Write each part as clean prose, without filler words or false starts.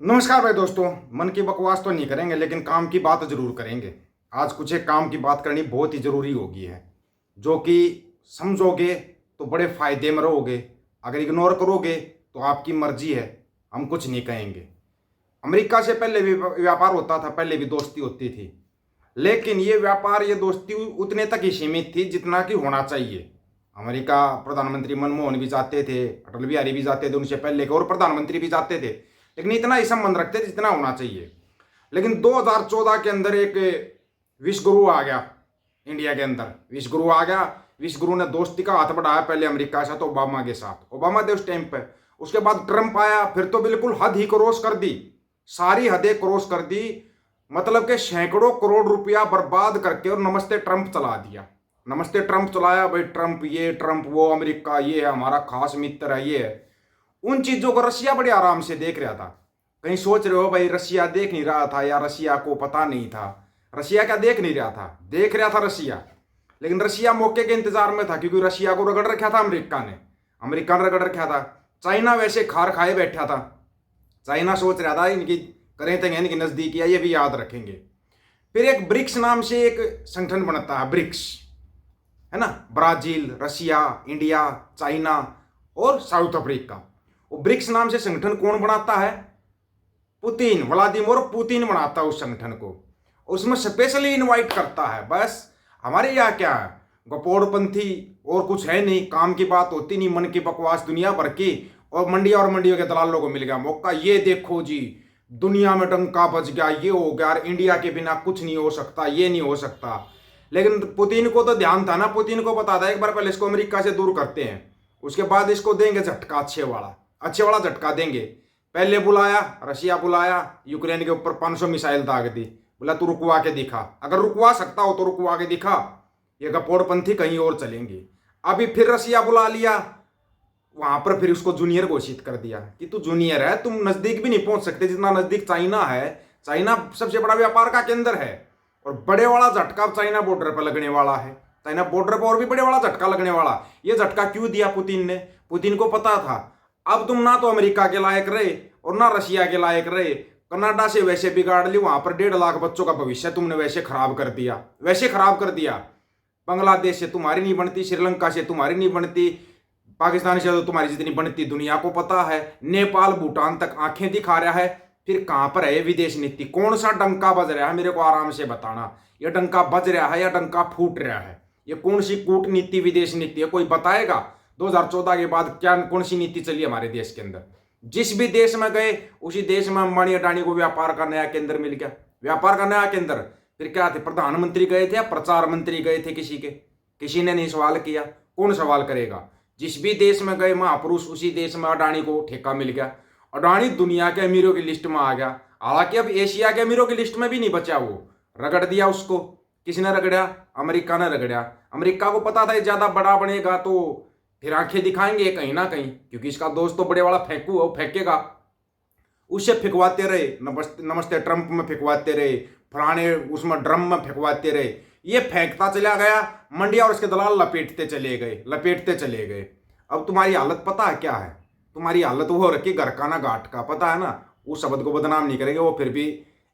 नमस्कार भाई दोस्तों। मन की बकवास तो नहीं करेंगे लेकिन काम की बात जरूर करेंगे। आज कुछ एक काम की बात करनी बहुत ही जरूरी होगी है, जो कि समझोगे तो बड़े फायदे में रहोगे, अगर इग्नोर करोगे तो आपकी मर्जी है, हम कुछ नहीं कहेंगे। अमेरिका से पहले भी व्यापार होता था, पहले भी दोस्ती होती थी, लेकिन ये व्यापार ये दोस्ती उतने तक ही सीमित थी जितना कि होना चाहिए। अमेरिका प्रधानमंत्री मनमोहन भी जाते थे, अटल बिहारी भी जाते थे, उनसे पहले के और प्रधानमंत्री भी जाते थे, लेकिन इतना ही संबंध रखते थे जितना होना चाहिए। लेकिन 2014 के अंदर एक विश्व गुरु आ गया, इंडिया के अंदर विश्व गुरु आ गया। विश्व गुरु ने दोस्ती का हाथ बढ़ाया, पहले अमेरिका के साथ, ओबामा के साथ, ओबामा थे उस टाइम पे। उसके बाद ट्रंप आया, फिर तो बिल्कुल हद ही क्रॉस कर दी, सारी हदें क्रॉस कर दी। मतलब के सैकड़ों करोड़ रुपया बर्बाद करके और नमस्ते ट्रंप चला दिया। नमस्ते ट्रंप चलाया, भाई ट्रंप ये ट्रंप वो, अमेरिका ये है हमारा खास मित्र है, ये है। उन चीजों को रसिया बड़े आराम से देख रहा था। कहीं सोच रहे हो भाई रसिया देख नहीं रहा था या रसिया को पता नहीं था? रसिया क्या देख नहीं रहा था, देख रहा था रसिया। लेकिन रसिया मौके के इंतजार में था, क्योंकि रसिया को रगड़ रखा था अमेरिका ने, अमेरिका ने रगड़ रखा था। चाइना वैसे खार खाए बैठा था, चाइना सोच रहा था इनकी करें तो इनकी नजदीकी है, ये भी याद रखेंगे। फिर एक ब्रिक्स नाम से एक संगठन बनता है, ब्रिक्स, है ना, ब्राजील, रसिया, इंडिया, चाइना और साउथ अफ्रीका। वो ब्रिक्स नाम से संगठन कौन बनाता है? पुतिन, व्लादिमीर पुतिन बनाता है उस संगठन को। उसमें स्पेशली इनवाइट करता है। बस हमारे यहाँ क्या है, गपोड़पंथी और कुछ है नहीं, काम की बात होती नहीं, मन की बकवास दुनिया भर की। और मंडियों के दलालों को मिल गया मौका, ये देखो जी दुनिया में डंका बज गया, ये हो गया, और इंडिया के बिना कुछ नहीं हो सकता, ये नहीं हो सकता। लेकिन पुतिन को तो ध्यान था ना, पुतिन को पता था एक बार पहले इसको अमेरिका से दूर करते हैं, उसके बाद इसको देंगे झटका, अच्छे वाला झटका देंगे। पहले बुलाया, रशिया बुलाया, यूक्रेन के ऊपर 500 मिसाइल दाग दी, बोला तू रुकवा के दिखा, अगर रुकवा सकता हो तो रुकवा के दिखा, ये गपोड़पंथी कहीं और चलेंगे। अभी फिर रसिया बुला लिया, वहां पर फिर उसको जूनियर घोषित कर दिया कि तू जूनियर है, तुम नजदीक भी नहीं पहुंच सकते जितना नजदीक चाइना है। चाइना सबसे बड़ा व्यापार का केंद्र है, और बड़े वाला झटका चाइना बॉर्डर पर लगने वाला है। चाइना बॉर्डर पर और भी बड़े वाला झटका लगने वाला। ये झटका क्यों दिया पुतिन ने? पुतिन को पता था अब तुम ना तो अमेरिका के लायक रहे और ना रशिया के लायक रहे। कनाडा से वैसे बिगाड़ ली, वहां पर 1.5 लाख बच्चों का भविष्य तुमने वैसे खराब कर दिया, वैसे खराब कर दिया। बांग्लादेश से तुम्हारी नहीं बनती, श्रीलंका से तुम्हारी नहीं बनती, पाकिस्तान से तो तुम्हारी जितनी बनती दुनिया को पता है, नेपाल भूटान तक आंखें दिखा रहा है। फिर कहां पर है विदेश नीति? कौन सा डंका बज रहा है, मेरे को आराम से बताना। यह डंका बज रहा है या डंका फूट रहा है? ये कौन सी कूटनीति विदेश नीति है, कोई बताएगा? 2014 के बाद क्या कौन सी नीति चली हमारे देश के अंदर? जिस भी देश में गए उसी देश में अंबानी अडानी को व्यापार का नया केंद्र मिल गया, व्यापार का नया केंद्र। फिर क्या थे, प्रधानमंत्री गए थे या प्रचार मंत्री गए थे? किसी ने नहीं सवाल किया। कौन सवाल करेगा? जिस भी देश में गए महापुरुष, उसी देश में अडानी को ठेका मिल गया। अडानी दुनिया के अमीरों की लिस्ट में आ गया। हालांकि अब एशिया के अमीरों की लिस्ट में भी नहीं बचा, वो रगड़ दिया उसको। किसने रगड़ा? अमेरिका ने रगड़ा। अमेरिका को पता था ये ज्यादा बड़ा बनेगा तो फिर आंखें दिखाएंगे कहीं ना कहीं, क्योंकि इसका दोस्त तो बड़े वाला फेंकू है, वो फेंकेगा। उससे फेंकवाते रहे, नमस्ते नमस्ते ट्रंप में फेंकवाते रहे, फलाने उसमें ड्रम में फेंकवाते रहे। ये फेंकता चला गया, मंडिया और उसके दलाल लपेटते चले गए, लपेटते चले गए। अब तुम्हारी हालत पता है क्या है? तुम्हारी हालत वो रखी घर का ना घाट का, पता है ना। उस शब्द को बदनाम नहीं करेंगे, वो फिर भी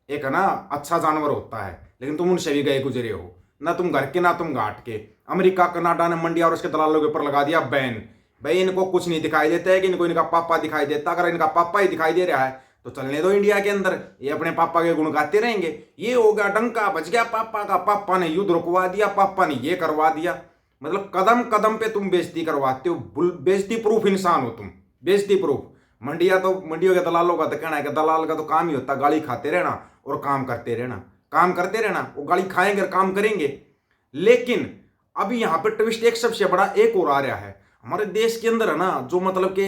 एक है ना अच्छा जानवर होता है, लेकिन तुम उनसे भी गए गुजरे हो ना, तुम घर के ना तुम घाट के। अमेरिका कनाडा ने मंडिया और उसके दलालों के ऊपर लगा दिया बैन। भाई इनको कुछ नहीं दिखाई देता है कि इनको इनका पापा दिखाई देता। अगर इनका पापा ही दिखाई दे रहा है तो चलने दो इंडिया के अंदर, ये अपने पापा के गुण गाते रहेंगे। ये हो गया डंका बज गया पापा का, पापा ने युद्ध रुकवा दिया, पापा ने ये करवा दिया। मतलब कदम कदम पे तुम बेइज्जती करवाते हो, बेइज्जती प्रूफ इंसान हो तुम, बेइज्जती प्रूफ। मंडियों के दलालों का तो कहना है कि दलाल का तो काम ही होता है गाली खाते रहना और काम करते रहना, काम करते रहना। वो गाली खाएंगे और काम करेंगे। लेकिन अभी यहाँ पे ट्विस्ट एक सबसे बड़ा एक और आ रहा है हमारे देश के अंदर, है ना, जो मतलब कि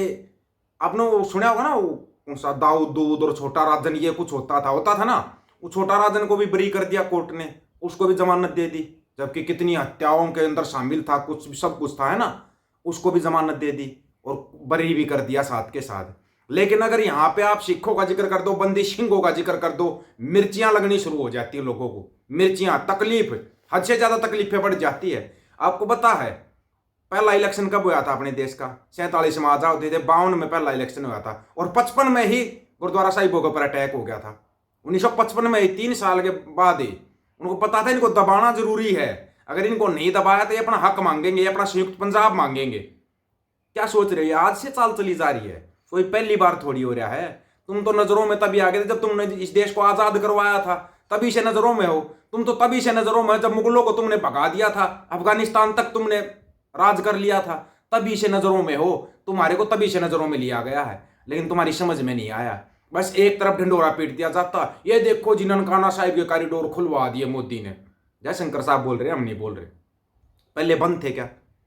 आपने वो सुना होगा ना, वो कौन सा दाऊद दूध और छोटा राजन, ये कुछ होता था ना। वो छोटा राजन को भी बरी कर दिया कोर्ट ने, उसको भी जमानत दे दी, जबकि कितनी हत्याओं के अंदर शामिल था, कुछ सब कुछ था, है ना। उसको भी जमानत दे दी और बरी भी कर दिया साथ के साथ। लेकिन अगर यहाँ पे आप सिखों का जिक्र कर दो, बंदी सिंहों का जिक्र कर दो, मिर्चियां लगनी शुरू हो जाती है लोगों को। मिर्चियां, तकलीफ, हद से ज्यादा तकलीफें बढ़ जाती है। आपको पता है पहला इलेक्शन कब हुआ था अपने देश का? 47 में आजाद होते थे, 52 में पहला इलेक्शन हुआ था, और 55 में ही गुरुद्वारा साहिबों के ऊपर अटैक हो गया था 1955 में, 3 साल के बाद ही। उनको पता था इनको दबाना जरूरी है, अगर इनको नहीं दबाया तो ये अपना हक मांगेंगे, ये अपना संयुक्त पंजाब मांगेंगे। क्या सोच रहे हो, आज से चाल चली जा रही है, कोई पहली बार थोड़ी हो रहा है। तुम तो नजरों में तभी आ गए थे जब तुमने इस देश को आजाद करवाया था, तभी से नजरों में हो। तुम तो तभी से नजरों में जब मुगलों को तुमने भगा दिया था, अफगानिस्तान तक तुमने राज कर लिया था, तभी से नजरों में हो। तुम्हारे को तभी से नजरों में लिया गया है, लेकिन तुम्हारी समझ में नहीं आया। बस एक तरफ ढिंडोरा पीट दिया जाता, ये देखो जी ननकाना साहिब के कॉरिडोर खुलवा दिए मोदी ने। जयशंकर साहब बोल रहे हैं, हम नहीं बोल रहे। पहले बंद थे क्या?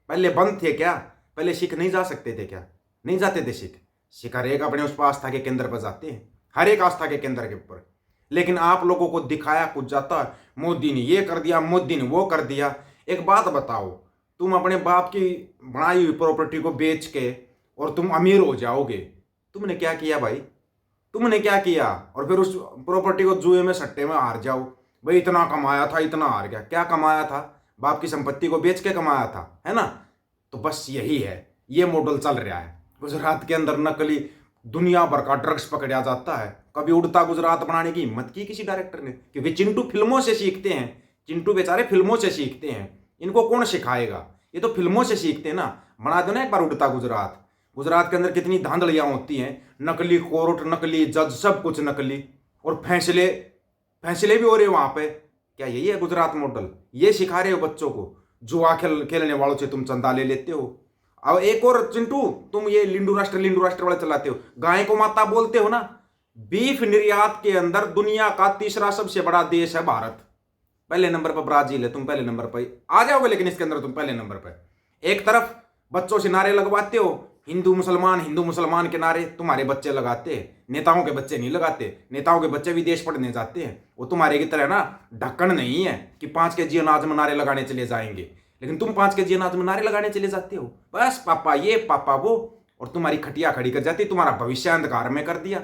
पहले बंद थे क्या? पहले सिख नहीं जा सकते थे क्या? नहीं जाते थे सिख। सिख हर एक अपने उस आस्था के केंद्र पर जाते हैं, हर एक आस्था के केंद्र के ऊपर। लेकिन आप लोगों को दिखाया कुछ जाता, मोदी ने ये कर दिया, मोदी ने वो कर दिया। एक बात बताओ, तुम अपने बाप की बनाई हुई प्रॉपर्टी को बेच के और तुम अमीर हो जाओगे, तुमने क्या किया भाई? तुमने क्या किया? और फिर उस प्रॉपर्टी को जुए में सट्टे में हार जाओ, भाई इतना कमाया था इतना हार गया। क्या कमाया था? बाप की संपत्ति को बेच के कमाया था, है ना? तो बस यही है, ये मॉडल चल रहा है। गुजरात के अंदर नकली दुनिया भर का ड्रग्स पकड़ा जाता है। कभी उड़ता गुजरात बनाने की हिम्मत की किसी डायरेक्टर ने? क्योंकि चिंटू फिल्मों से सीखते हैं, चिंटू बेचारे फिल्मों से सीखते हैं। इनको कौन सिखाएगा? ये तो फिल्मों से सीखते हैं ना। बना दो ना एक बार उड़ता गुजरात। गुजरात के अंदर कितनी धांधलियां होती हैं, नकली कोर्ट, नकली जज, सब कुछ नकली, और फैसले फैसले भी हो रहे वहां पे। क्या यही है गुजरात मॉडल? ये सिखा रहे हो बच्चों को? जुआ खेलने वालों से तुम चंदा ले लेते हो। अब एक और चिंटू, तुम ये लिंडू राष्ट्र वाले चलाते हो, गाय को माता बोलते हो ना। बीफ निर्यात के अंदर दुनिया का तीसरा सबसे बड़ा देश है भारत। पहले नंबर पर ब्राजील है, तुम पहले नंबर पर आ जाओगे, लेकिन इसके अंदर तुम पहले नंबर पर। एक तरफ बच्चों से नारे लगवाते हो, हिंदू मुसलमान के नारे तुम्हारे बच्चे लगाते हैं, नेताओं के बच्चे नहीं लगाते। नेताओं के बच्चे विदेश पढ़ने जाते हैं, वो तुम्हारे की तरह ना ढक्कन नहीं है कि 5 kg अनाज में नारे लगाने चले जाएंगे, लेकिन तुम 5 kg अनाज में नारे लगाने चले जाते हो। बस पापा ये पापा वो, और तुम्हारी खटिया खड़ी कर जाती, तुम्हारा भविष्य अंधकार में कर दिया।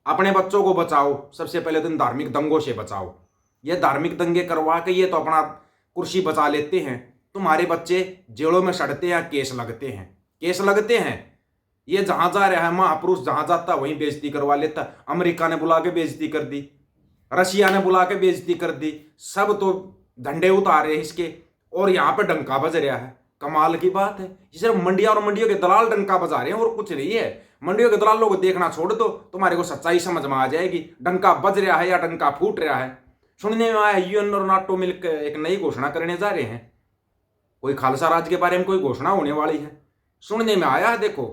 अपने बच्चों को बचाओ, सबसे पहले तुम धार्मिक दंगों से बचाओ। ये धार्मिक दंगे करवा के ये तो अपना कुर्सी बचा लेते हैं। तुम्हारे बच्चे जेलों में सड़ते हैं, केस लगते हैं। ये जहां जा रहा है महापुरुष, जहां जाता वहीं बेइज्जती करवा लेता। अमेरिका ने बुला के बेइज्जती कर दी, रशिया ने बुला के बेइज्जती कर दी, सब तो झंडे उतारे इसके, और यहाँ पे डंका बज रहा है। कमाल की बात है, सिर्फ मंडिया और मंडियों के दलाल डंका बजा रहे हैं और कुछ नहीं है। मंडियों के दलालों को देखना छोड़ दो, तुम्हारे को सच्चाई समझ में आ जाएगी। डंका बज रहा है या डंका फूट रहा है। सुनने में आया यूएन और नाटो मिलकर एक नई घोषणा करने जा रहे हैं, कोई खालसा राज के बारे में कोई घोषणा होने वाली है। सुनने में आया है, देखो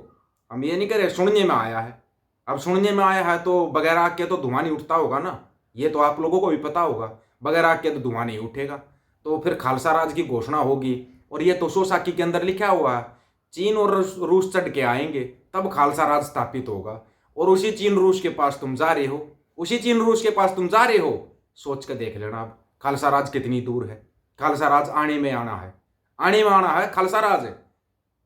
हम ये नहीं कह रहे, सुनने में आया है। अब सुनने में आया है तो बगैर आग के तो धुआं नहीं उठता होगा ना, ये तो आप लोगों को भी पता होगा। बगैर आग के तो धुआं नहीं उठेगा। तो फिर खालसा राज की घोषणा होगी, और ये तो सोसाकी के अंदर लिखा हुआ है, चीन और रूस चढ़ के आएंगे तब खालसा राज स्थापित होगा। और उसी चीन रूस के पास तुम जा रहे हो, उसी चीन रूस के पास तुम जा रहे हो। सोच कर देख लेना अब खालसा राज कितनी दूर है। खालसा राज आने में आना है, आने में आना है खालसा राज।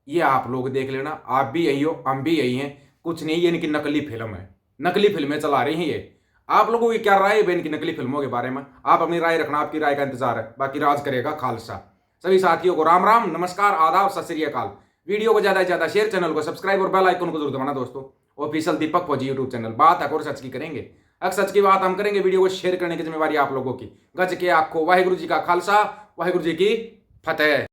ये आप लोग देख लेना, आप भी यही हो, हम भी यही हैं। कुछ नहीं, ये इनकी नकली फिल्म है, नकली फिल्में चला रही हैं ये। आप लोगों की क्या राय है इनकी नकली फिल्मों के बारे में? आप अपनी राय रखना, आपकी राय का इंतजार है। बाकी राज करेगा खालसा। सभी साथियों को राम राम, नमस्कार, आदाब, सत श्री अकाल। वीडियो को ज्यादा से ज्यादा शेयर, चैनल को सब्सक्राइब और बेल आइकन को जरूर दबाना दोस्तों। ऑफिशियल दीपक फौजी यूट्यूब चैनल। बात हक और सच की करेंगे, अक सच की बात हम करेंगे। वीडियो को शेयर करने की जिम्मेवारी आप लोगों की। गज के आखो वाहिगुरु जी का खालसा, वाहिगुरु जी की फतेह।